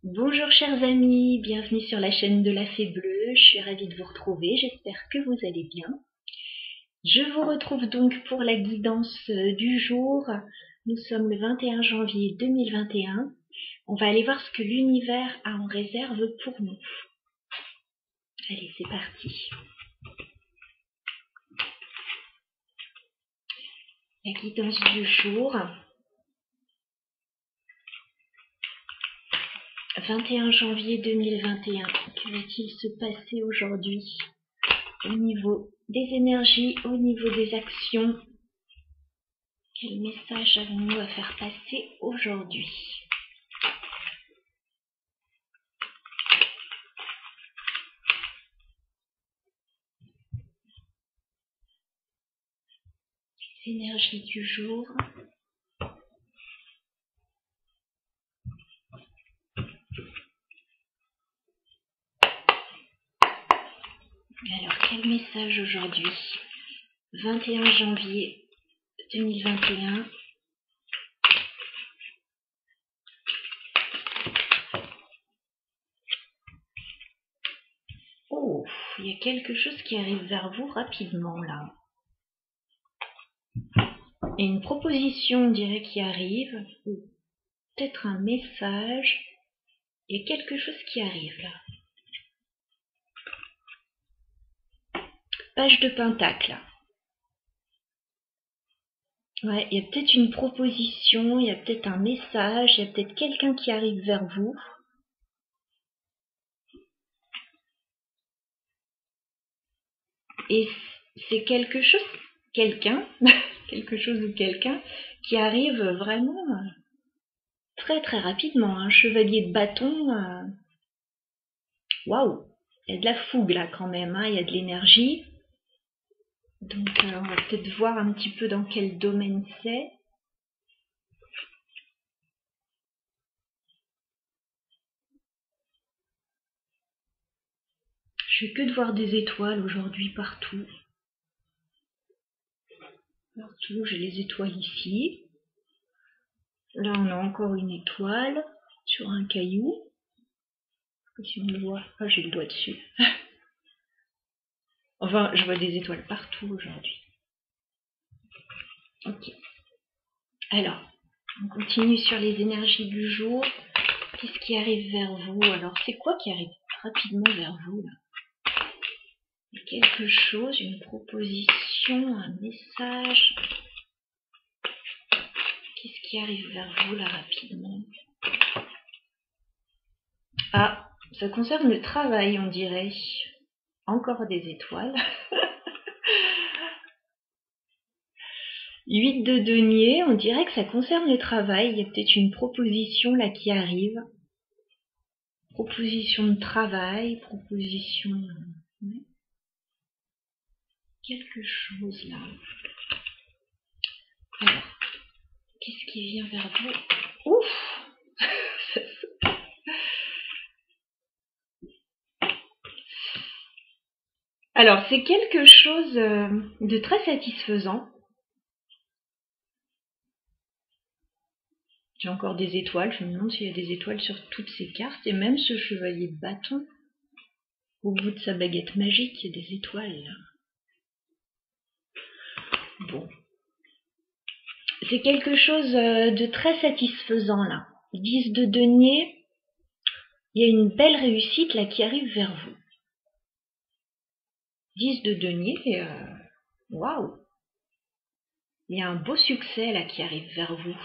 Bonjour chers amis, bienvenue sur la chaîne de la Fée Bleue, je suis ravie de vous retrouver, j'espère que vous allez bien. Je vous retrouve donc pour la guidance du jour, nous sommes le 21 janvier 2021, on va aller voir ce que l'univers a en réserve pour nous. Allez, c'est parti. La guidance du jour. 21 janvier 2021, que va-t-il se passer aujourd'hui au niveau des énergies, au niveau des actions? Quel message avons-nous à faire passer aujourd'hui? Les énergies du jour. Alors, quel message aujourd'hui? 21 janvier 2021. Oh, il y a quelque chose qui arrive vers vous rapidement là. Et une proposition, on dirait, qui arrive, ou peut-être un message. Il y a quelque chose qui arrive là. Page de Pentacle. Ouais, il y a peut-être une proposition, il y a peut-être un message, il y a peut-être quelqu'un qui arrive vers vous. Et c'est quelque chose, quelqu'un, quelque chose ou quelqu'un qui arrive vraiment très très rapidement. Un chevalier de bâton, waouh, il y a de la fougue là quand même, hein, il y a de l'énergie. Donc on va peut-être voir un petit peu dans quel domaine c'est. Je fais que de voir des étoiles aujourd'hui partout. Partout, j'ai les étoiles ici. Là, on a encore une étoile sur un caillou. Si on le voit, ah, j'ai le doigt dessus. Enfin, je vois des étoiles partout aujourd'hui. Ok. Alors, on continue sur les énergies du jour. Qu'est-ce qui arrive vers vous? Alors, c'est quoi qui arrive rapidement vers vous là? Il y a quelque chose, une proposition, un message. Qu'est-ce qui arrive vers vous là rapidement? Ah, ça concerne le travail, on dirait. Encore des étoiles. 8 de denier, on dirait que ça concerne le travail. Il y a peut-être une proposition là qui arrive. Proposition de travail, proposition... quelque chose là. Alors, qu'est-ce qui vient vers vous? Ouf. Alors, c'est quelque chose de très satisfaisant. J'ai encore des étoiles, je me demande s'il y a des étoiles sur toutes ces cartes, et même ce chevalier de bâton, au bout de sa baguette magique, il y a des étoiles là. Bon. C'est quelque chose de très satisfaisant là. 10 de denier, il y a une belle réussite là qui arrive vers vous. 10 de denier, waouh! Il y a un beau succès là qui arrive vers vous.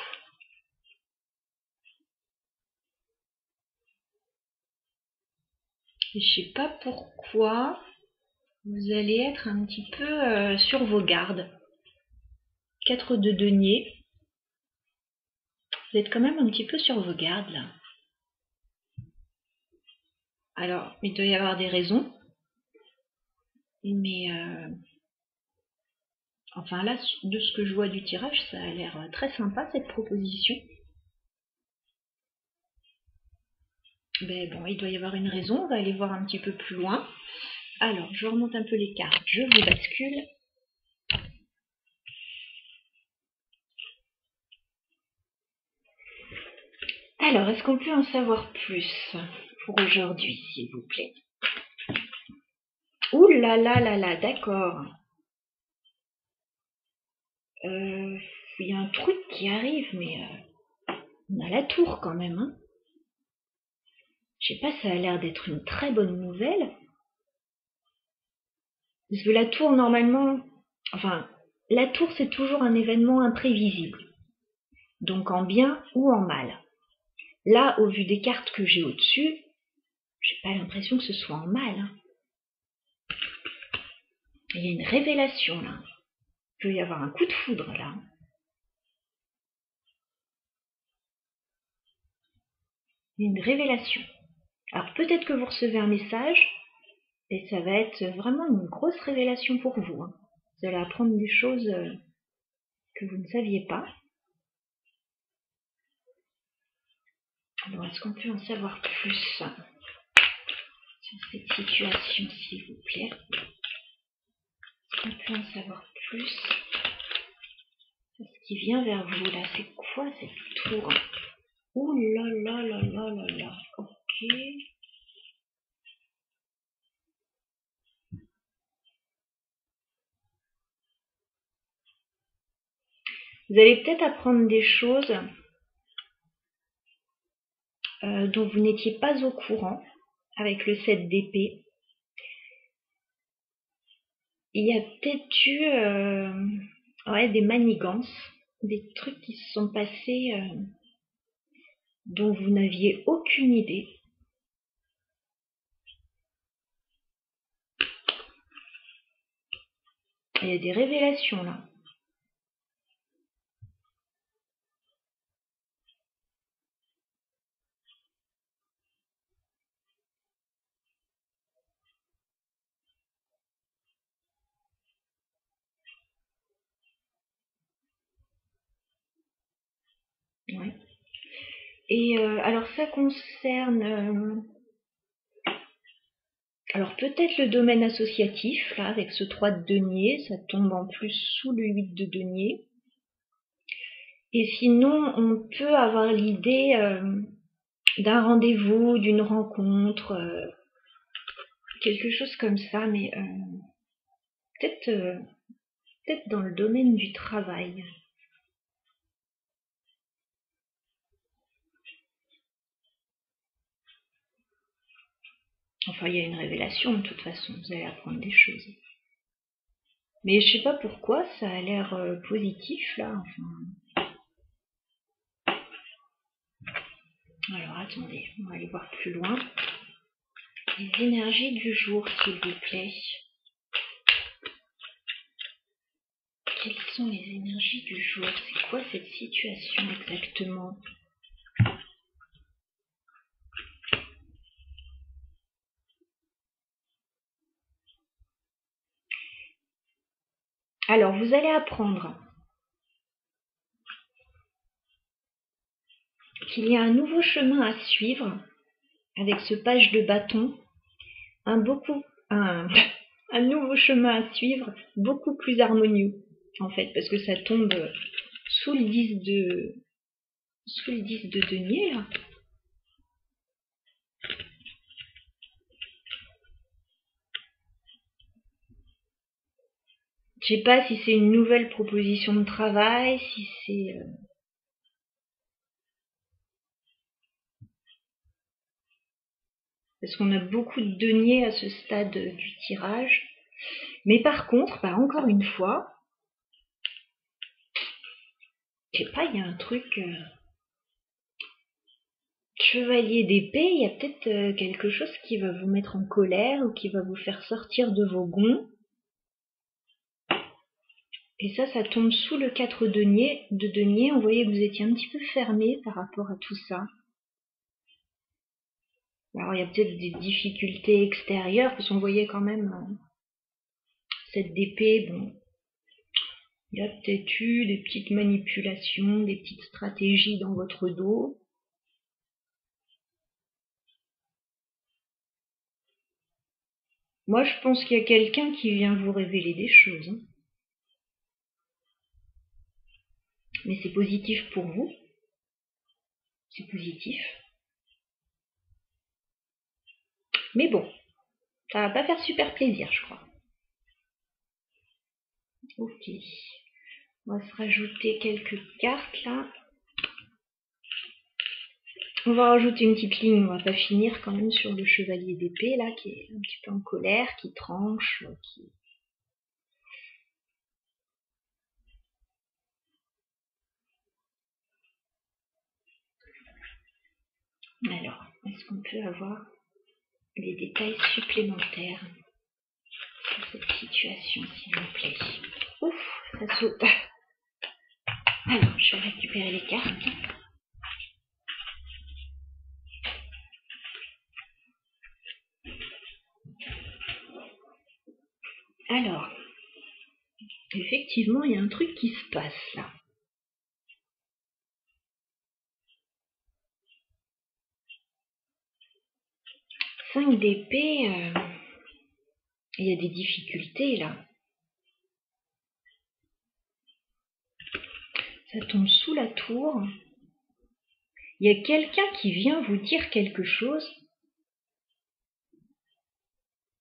Et je sais pas pourquoi, vous allez être un petit peu sur vos gardes. 4 de denier. Vous êtes quand même un petit peu sur vos gardes là. Alors, il doit y avoir des raisons. Mais enfin là, de ce que je vois du tirage, ça a l'air très sympa cette proposition. Mais bon, il doit y avoir une raison, on va aller voir un petit peu plus loin. Alors, je remonte un peu les cartes, je vous bascule. Alors, est-ce qu'on peut en savoir plus pour aujourd'hui, s'il vous plaît? Ouh là là là là, d'accord. Il y a un truc qui arrive, mais on a la tour quand même, hein. Je sais pas, ça a l'air d'être une très bonne nouvelle. Parce que la tour, normalement, enfin, la tour, c'est toujours un événement imprévisible. Donc en bien ou en mal. Là, au vu des cartes que j'ai au-dessus, j'ai pas l'impression que ce soit en mal, hein. Il y a une révélation là. Il peut y avoir un coup de foudre là. Il y a une révélation. Alors peut-être que vous recevez un message et ça va être vraiment une grosse révélation pour vous, hein. Vous allez apprendre des choses que vous ne saviez pas. Alors est-ce qu'on peut en savoir plus sur cette situation, s'il vous plaît? Est-ce qu'on peut en savoir plus sur ce qui vient vers vous là? C'est quoi cette tour? Ouh là là là là là là. Ok. Vous allez peut-être apprendre des choses dont vous n'étiez pas au courant avec le 7 d'épée. Il y a peut-être eu des manigances, des trucs qui se sont passés dont vous n'aviez aucune idée. Il y a des révélations là. Ouais. Et alors ça concerne alors peut-être le domaine associatif, là, avec ce 3 de denier, ça tombe en plus sous le 8 de denier. Et sinon, on peut avoir l'idée d'un rendez-vous, d'une rencontre, quelque chose comme ça, mais peut-être peut-être dans le domaine du travail. Enfin, il y a une révélation de toute façon, vous allez apprendre des choses. Mais je sais pas pourquoi, ça a l'air positif là. Enfin... Alors attendez, on va aller voir plus loin. Les énergies du jour, s'il vous plaît. Quelles sont les énergies du jour? C'est quoi cette situation exactement? Alors, vous allez apprendre qu'il y a un nouveau chemin à suivre avec ce page de bâton, un nouveau chemin à suivre beaucoup plus harmonieux, en fait, parce que ça tombe sous le 10 de denier, là. Je sais pas si c'est une nouvelle proposition de travail, si c'est... Parce qu'on a beaucoup de deniers à ce stade du tirage. Mais par contre, bah encore une fois, je sais pas, il y a un truc... Chevalier d'épée, il y a peut-être quelque chose qui va vous mettre en colère ou qui va vous faire sortir de vos gonds. Et ça tombe sous le 4 de denier. On voyait que vous étiez un petit peu fermé par rapport à tout ça. Alors il y a peut-être des difficultés extérieures, parce qu'on voyait quand même cette d'épée, bon, il y a peut-être eu des petites manipulations, des petites stratégies dans votre dos. Moi je pense qu'il y a quelqu'un qui vient vous révéler des choses, hein. Mais c'est positif pour vous. C'est positif. Mais bon, ça va pas faire super plaisir, je crois. Ok. On va se rajouter quelques cartes là. On va rajouter une petite ligne, on va pas finir quand même sur le chevalier d'épée là, qui est un petit peu en colère, qui tranche, qui... Alors, est-ce qu'on peut avoir des détails supplémentaires sur cette situation, s'il vous plaît? Ouf, ça saute. Alors, je vais récupérer les cartes. Alors, effectivement, il y a un truc qui se passe là. Cinq d'épée, il y a des difficultés là. Ça tombe sous la tour. Il y a quelqu'un qui vient vous dire quelque chose.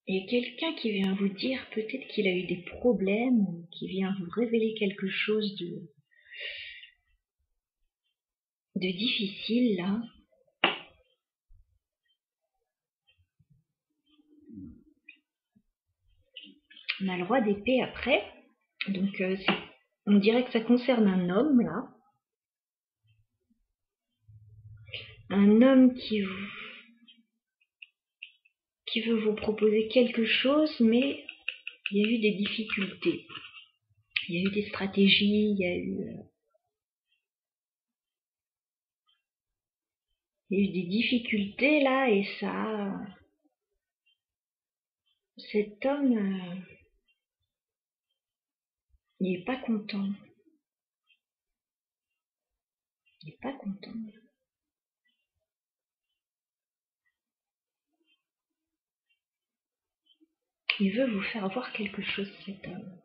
Il y a quelqu'un qui vient vous dire peut-être qu'il a eu des problèmes, qui vient vous révéler quelque chose de difficile là. On a le roi d'épée après. Donc on dirait que ça concerne un homme là. Un homme qui veut vous proposer quelque chose, mais il y a eu des difficultés. Il y a eu des stratégies, il y a eu des difficultés là, et ça... Cet homme, il n'est pas content. Il n'est pas content. Il veut vous faire voir quelque chose, cet homme.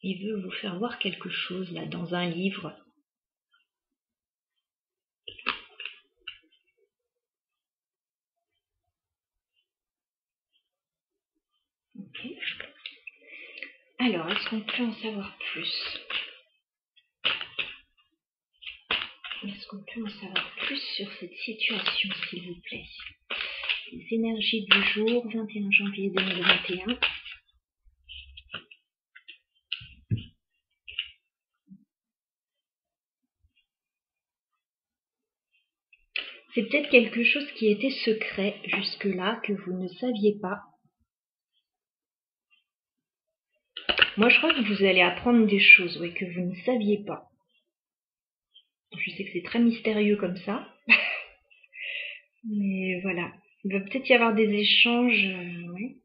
Il veut vous faire voir quelque chose, là, dans un livre. Okay. Alors, est-ce qu'on peut en savoir plus? Est-ce qu'on peut en savoir plus sur cette situation, s'il vous plaît? Les énergies du jour, 21 janvier 2021. C'est peut-être quelque chose qui était secret jusque-là, que vous ne saviez pas. Moi, je crois que vous allez apprendre des choses, ouais, que vous ne saviez pas. Je sais que c'est très mystérieux comme ça. Mais voilà. Il va peut-être y avoir des échanges, ouais.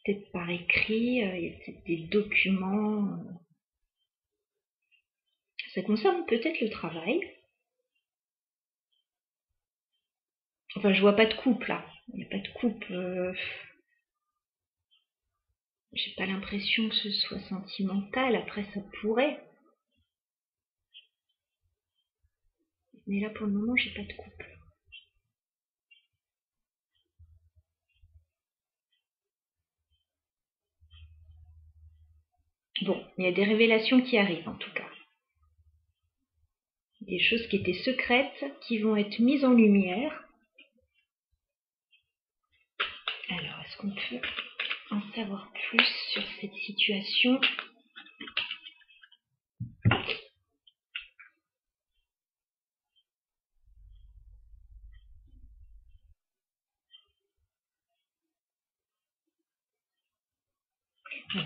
Peut-être par écrit, il y a peut-être des documents. Ça concerne peut-être le travail. Enfin, je vois pas de couple là. Il n'y a pas de couple. J'ai pas l'impression que ce soit sentimental. Après, ça pourrait. Mais là, pour le moment, j'ai pas de couple. Bon, il y a des révélations qui arrivent en tout cas. Des choses qui étaient secrètes qui vont être mises en lumière. Alors, est-ce qu'on peut en savoir plus sur cette situation?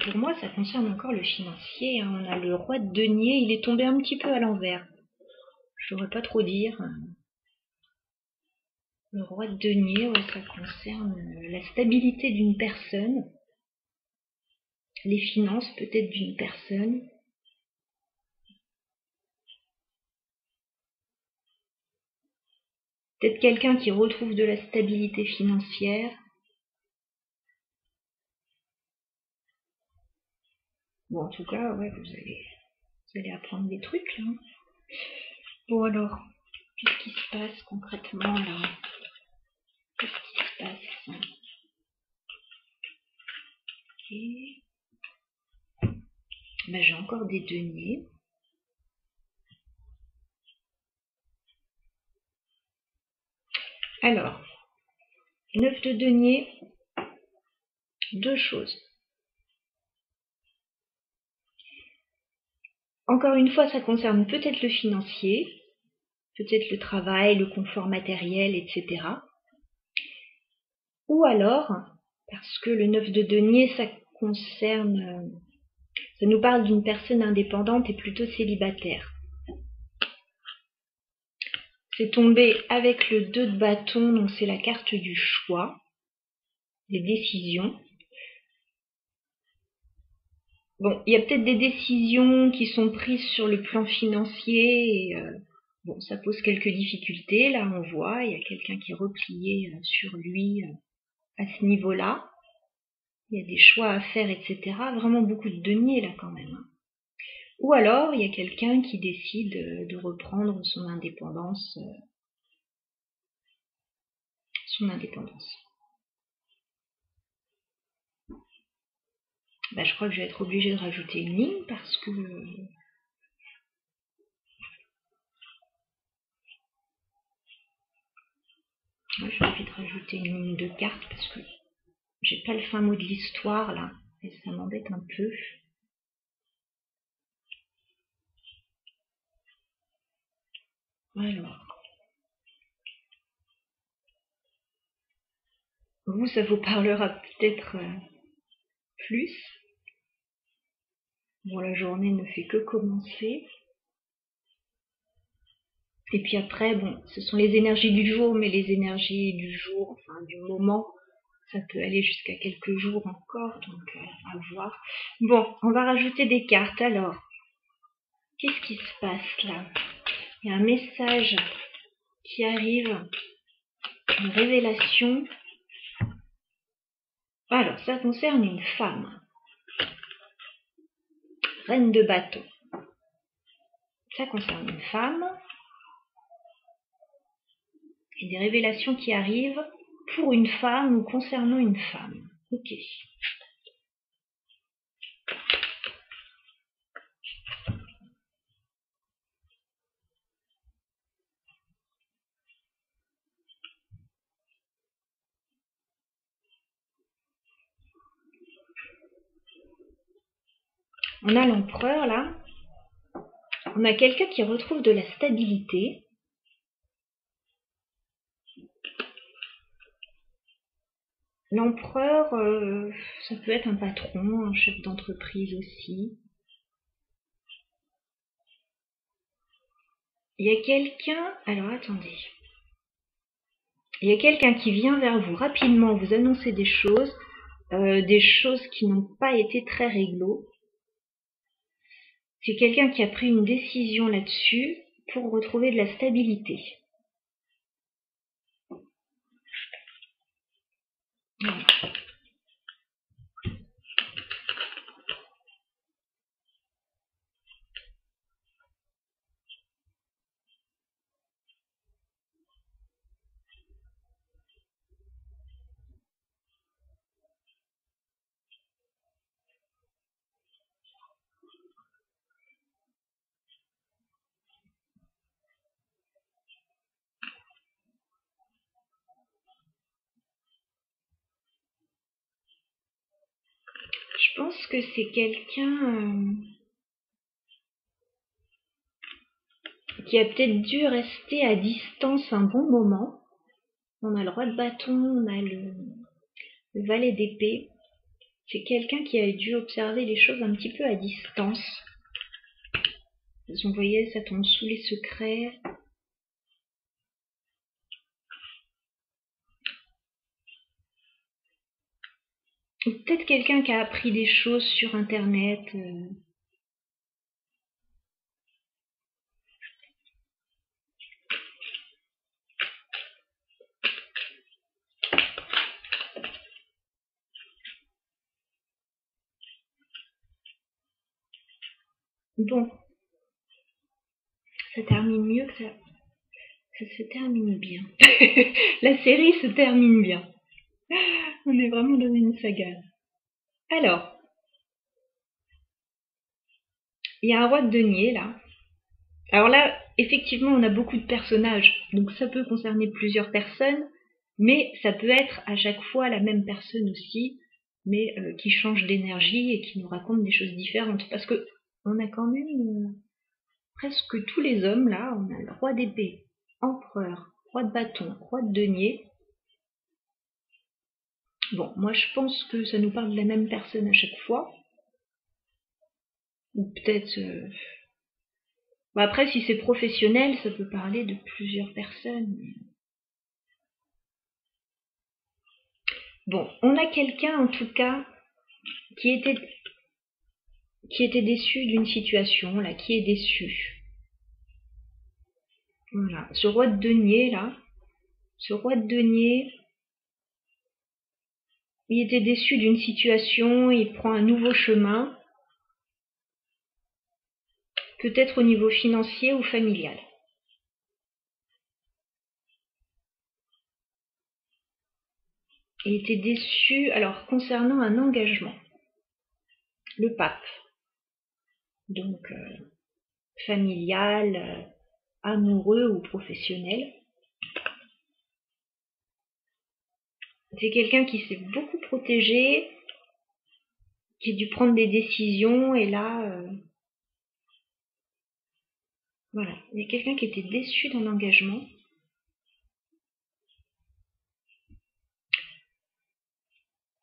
Pour moi, ça concerne encore le financier. On a le roi de denier, il est tombé un petit peu à l'envers. Je ne saurais pas trop dire. Le roi de denier, ouais, ça concerne la stabilité d'une personne, les finances peut-être d'une personne. Peut-être quelqu'un qui retrouve de la stabilité financière. Bon, en tout cas, ouais, vous allez Vous allez apprendre des trucs là. Bon alors, qu'est-ce qui se passe concrètement là? Qu'est-ce qui se passe? Ok. Ben, j'ai encore des deniers. Alors, 9 de denier, deux choses. Encore une fois, ça concerne peut-être le financier, peut-être le travail, le confort matériel, etc. Ou alors, parce que le 9 de denier, ça nous parle d'une personne indépendante et plutôt célibataire. C'est tombé avec le 2 de bâton, donc c'est la carte du choix, des décisions. Bon, il y a peut-être des décisions qui sont prises sur le plan financier et bon, ça pose quelques difficultés. Là, on voit, il y a quelqu'un qui est replié sur lui à ce niveau-là. Il y a des choix à faire, etc. Vraiment beaucoup de deniers là quand même. Ou alors, il y a quelqu'un qui décide de reprendre son indépendance. Bah, je crois que je vais être obligée de rajouter une ligne parce que... Ouais, je vais vite rajouter une ligne de carte parce que j'ai pas le fin mot de l'histoire là et ça m'embête un peu. Alors, vous, ça vous parlera peut-être plus. Bon, la journée ne fait que commencer. Et puis après, bon, ce sont les énergies du jour, mais les énergies du jour, enfin du moment, ça peut aller jusqu'à quelques jours encore, donc à voir. Bon, on va rajouter des cartes. Alors, qu'est-ce qui se passe là? Il y a un message qui arrive, une révélation. Alors, ça concerne une femme. Reine de bâton. Ça concerne une femme. Et des révélations qui arrivent pour une femme ou concernant une femme. Ok. On a l'empereur là. On a quelqu'un qui retrouve de la stabilité. L'empereur, ça peut être un patron, un chef d'entreprise aussi. Il y a quelqu'un... Alors attendez. Il y a quelqu'un qui vient vers vous rapidement, vous annoncer des choses qui n'ont pas été très réglo. C'est quelqu'un qui a pris une décision là-dessus pour retrouver de la stabilité. Voilà. Je pense que c'est quelqu'un qui a peut-être dû rester à distance un bon moment. On a le roi de bâton, on a le valet d'épée. C'est quelqu'un qui a dû observer les choses un petit peu à distance. Vous voyez, ça tombe sous les secrets. Ou peut-être quelqu'un qui a appris des choses sur Internet. Bon, termine mieux que ça se termine bien. La série se termine bien. On est vraiment dans une saga. Alors, il y a un roi de denier là. Alors là, effectivement, on a beaucoup de personnages, donc ça peut concerner plusieurs personnes, mais ça peut être à chaque fois la même personne aussi, mais qui change d'énergie et qui nous raconte des choses différentes. Parce que on a quand même presque tous les hommes là. On a le roi d'épée, empereur, roi de bâton, roi de denier. Bon, moi je pense que ça nous parle de la même personne à chaque fois. Ou peut-être... Bon, après, si c'est professionnel, ça peut parler de plusieurs personnes. Bon, on a quelqu'un en tout cas qui était déçu d'une situation, là, qui est déçu. Voilà, ce roi de denier, là, il était déçu d'une situation, il prend un nouveau chemin, peut-être au niveau financier ou familial. Il était déçu, alors, concernant un engagement. Le pape. Donc, familial, amoureux ou professionnel. C'est quelqu'un qui s'est beaucoup protégé, qui a dû prendre des décisions, et là, voilà, il y a quelqu'un qui était déçu d'un engagement.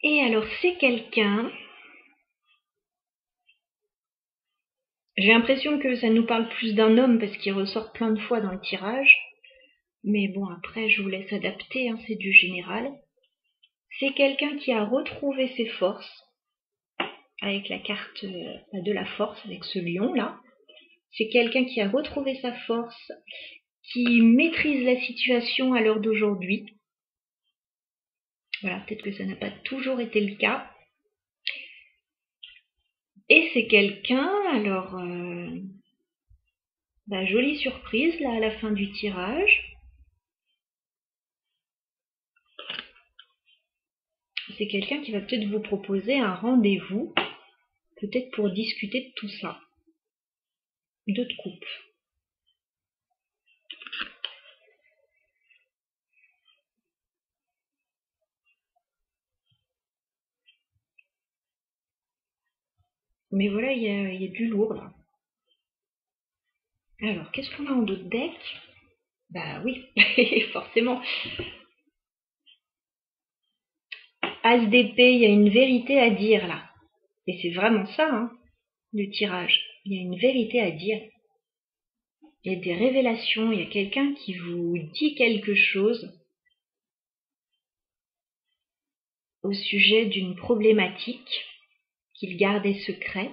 Et alors, c'est quelqu'un... J'ai l'impression que ça nous parle plus d'un homme parce qu'il ressort plein de fois dans le tirage. Mais bon, après, je vous laisse adapter, hein, c'est du général. C'est quelqu'un qui a retrouvé ses forces avec la carte de la force, avec ce lion-là. C'est quelqu'un qui a retrouvé sa force, qui maîtrise la situation à l'heure d'aujourd'hui. Voilà, peut-être que ça n'a pas toujours été le cas. Et c'est quelqu'un, alors, jolie surprise là à la fin du tirage. C'est quelqu'un qui va peut-être vous proposer un rendez-vous, peut-être pour discuter de tout ça. Deux de coupe. Mais voilà, il y a du lourd là. Alors, qu'est-ce qu'on a en dos de deck? Bah oui, forcément. As d'épée, il y a une vérité à dire là. Et c'est vraiment ça, hein, le tirage. Il y a une vérité à dire. Il y a des révélations, il y a quelqu'un qui vous dit quelque chose au sujet d'une problématique qu'il gardait secrète.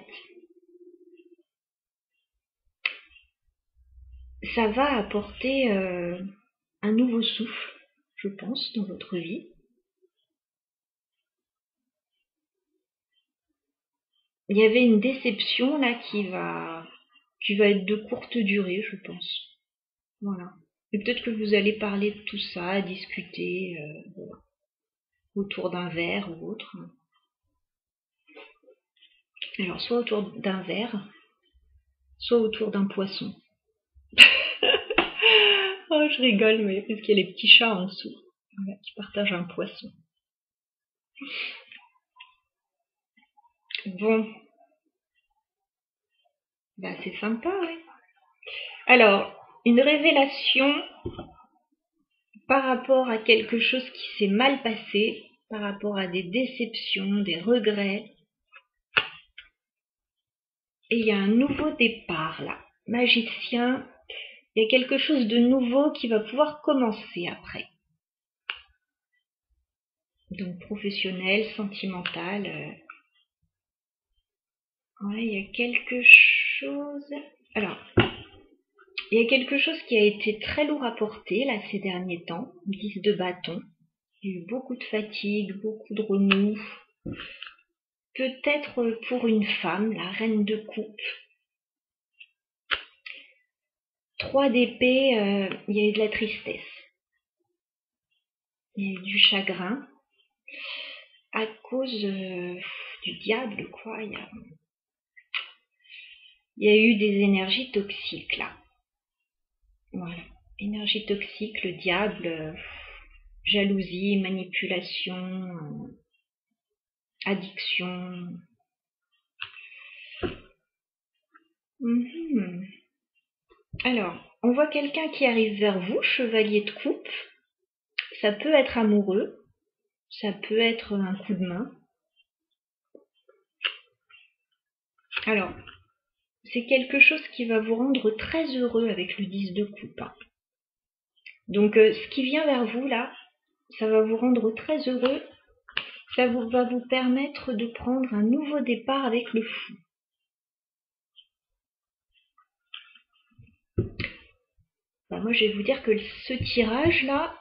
Ça va apporter un nouveau souffle, je pense, dans votre vie. Il y avait une déception là qui va être de courte durée, je pense. Voilà. Et peut-être que vous allez parler de tout ça, discuter voilà, autour d'un verre ou autre. Alors, soit autour d'un verre, soit autour d'un poisson. Oh, je rigole, mais parce qu'il y a les petits chats en dessous, voilà, qui partagent un poisson. Bon. Bah, c'est sympa, oui. Alors, une révélation par rapport à quelque chose qui s'est mal passé, par rapport à des déceptions, des regrets. Et il y a un nouveau départ là. Magicien, il y a quelque chose de nouveau qui va pouvoir commencer après. Donc professionnel, sentimental. Ouais, il y a quelque chose... Alors, il y a quelque chose qui a été très lourd à porter là ces derniers temps. 10 de bâton. Il y a eu beaucoup de fatigue, beaucoup de remous. Peut-être pour une femme, la reine de coupe. 3 d'épée, il y a eu de la tristesse. Il y a eu du chagrin. À cause du diable, quoi. Il y a eu des énergies toxiques, là. Voilà. Énergie toxique, le diable, jalousie, manipulation, addiction. Alors, on voit quelqu'un qui arrive vers vous, chevalier de coupe. Ça peut être amoureux, ça peut être un coup de main. Alors, c'est quelque chose qui va vous rendre très heureux avec le 10 de coupe. Donc, ce qui vient vers vous, là, ça va vous rendre très heureux. Ça va vous permettre de prendre un nouveau départ avec le fou. Bah, moi, je vais vous dire que ce tirage-là,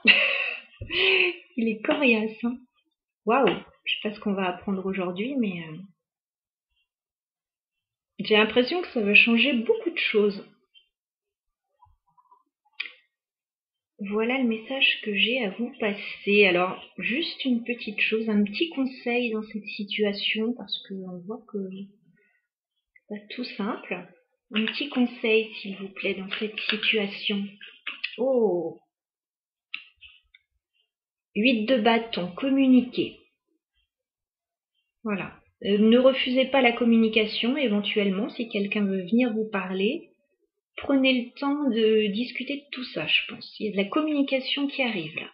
il est coriace. Hein. Waouh! Je sais pas ce qu'on va apprendre aujourd'hui, mais j'ai l'impression que ça va changer beaucoup de choses. Voilà le message que j'ai à vous passer. Alors, juste une petite chose, un petit conseil dans cette situation, parce qu'on voit que c'est pas tout simple. Un petit conseil, s'il vous plaît, dans cette situation. Oh! 8 de bâton, communiquer. Voilà. Ne refusez pas la communication, éventuellement, si quelqu'un veut venir vous parler. Prenez le temps de discuter de tout ça, je pense. Il y a de la communication qui arrive, là.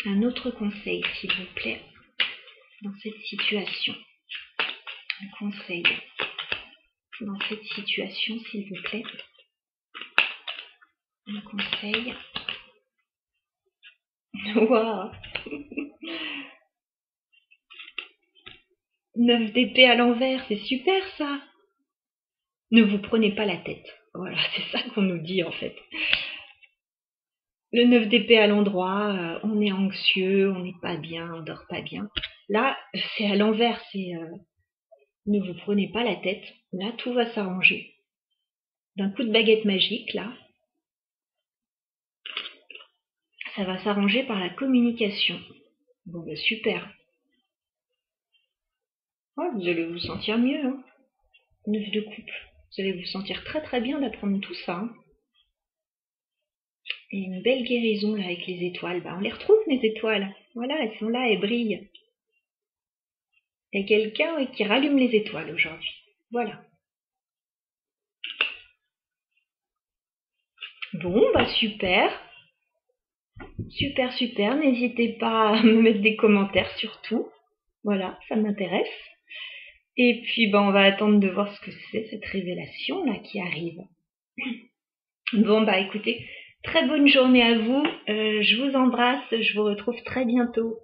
Un autre conseil, s'il vous plaît, dans cette situation. Un conseil dans cette situation, s'il vous plaît. Un conseil. Waouh! 9 d'épée à l'envers, c'est super ça! Ne vous prenez pas la tête. Voilà, c'est ça qu'on nous dit en fait. Le 9 d'épée à l'endroit, on est anxieux, on n'est pas bien, on dort pas bien. Là, c'est à l'envers, c'est ne vous prenez pas la tête. Là, tout va s'arranger. D'un coup de baguette magique, là, ça va s'arranger par la communication. Bon, bah super. Oh, vous allez vous sentir mieux, hein. 9 de coupe. Vous allez vous sentir très très bien d'apprendre tout ça. Hein. Et une belle guérison là avec les étoiles. Bah, on les retrouve les étoiles. Voilà, elles sont là, elles brillent. Il y a quelqu'un qui rallume les étoiles aujourd'hui. Voilà. Bon, bah super. Super, super. N'hésitez pas à me mettre des commentaires surtout. Voilà, ça m'intéresse. Et puis, bah, on va attendre de voir ce que c'est cette révélation là qui arrive. Bon, bah écoutez, très bonne journée à vous. Je vous embrasse. Je vous retrouve très bientôt.